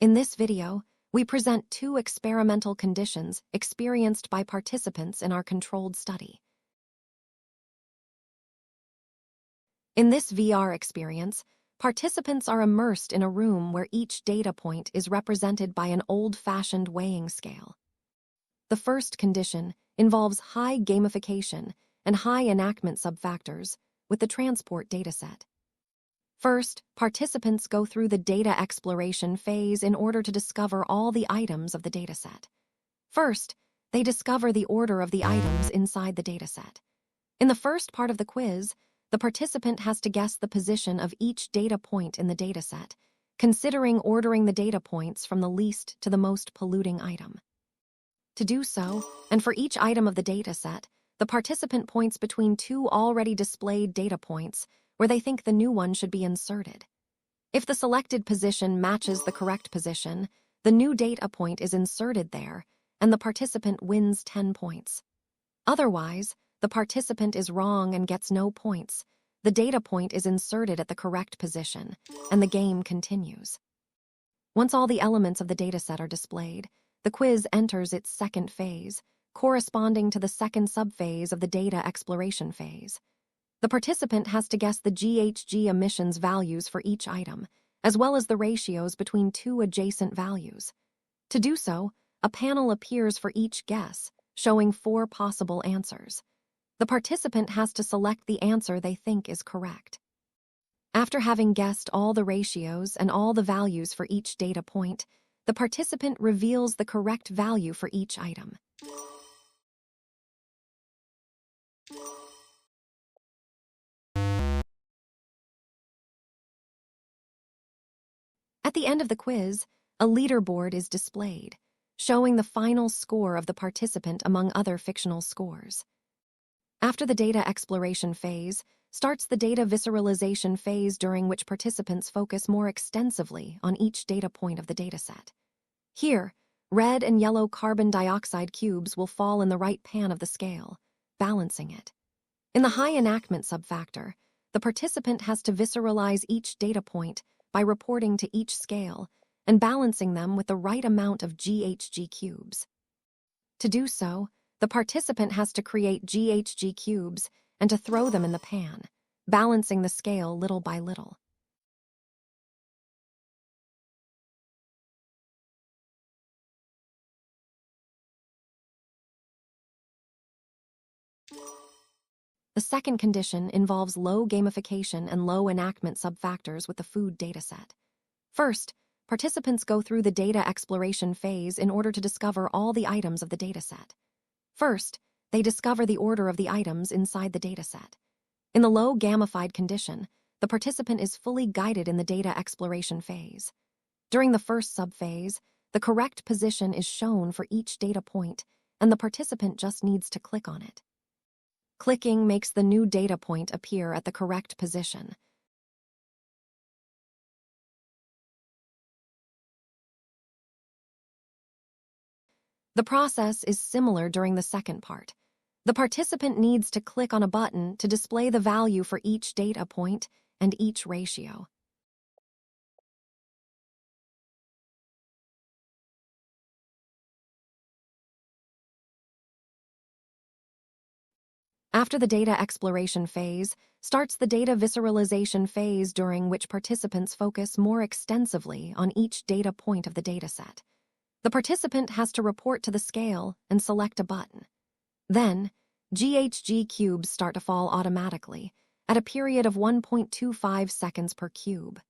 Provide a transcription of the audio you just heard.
In this video, we present two experimental conditions experienced by participants in our controlled study. In this VR experience, participants are immersed in a room where each data point is represented by an old-fashioned weighing scale. The first condition involves high gamification and high enactment subfactors with the transport dataset. First, participants go through the data exploration phase in order to discover all the items of the dataset. First, they discover the order of the items inside the dataset. In the first part of the quiz, the participant has to guess the position of each data point in the dataset, considering ordering the data points from the least to the most polluting item. To do so, and for each item of the dataset, the participant points between two already displayed data points where they think the new one should be inserted. If the selected position matches the correct position, the new data point is inserted there, and the participant wins 10 points. Otherwise, the participant is wrong and gets no points. The data point is inserted at the correct position, and the game continues. Once all the elements of the dataset are displayed, the quiz enters its second phase, corresponding to the second subphase of the data exploration phase. The participant has to guess the GHG emissions values for each item, as well as the ratios between two adjacent values. To do so, a panel appears for each guess, showing 4 possible answers. The participant has to select the answer they think is correct. After having guessed all the ratios and all the values for each data point, the participant reveals the correct value for each item. At the end of the quiz, a leaderboard is displayed, showing the final score of the participant among other fictional scores. After the data exploration phase, starts the data visualization phase, during which participants focus more extensively on each data point of the dataset. Here, red and yellow carbon dioxide cubes will fall in the right pan of the scale, balancing it. In the high enactment subfactor, the participant has to visualize each data point by reporting to each scale and balancing them with the right amount of GHG cubes. To do so, the participant has to create GHG cubes and to throw them in the pan, balancing the scale little by little. The second condition involves low gamification and low enactment subfactors with the food dataset. First, participants go through the data exploration phase in order to discover all the items of the dataset. First, they discover the order of the items inside the dataset. In the low gamified condition, the participant is fully guided in the data exploration phase. During the first subphase, the correct position is shown for each data point, and the participant just needs to click on it. Clicking makes the new data point appear at the correct position. The process is similar during the second part. The participant needs to click on a button to display the value for each data point and each ratio. After the data exploration phase, starts the data visualization phase, during which participants focus more extensively on each data point of the dataset. The participant has to report to the scale and select a button. Then, GHG cubes start to fall automatically, at a period of 1.25 seconds per cube.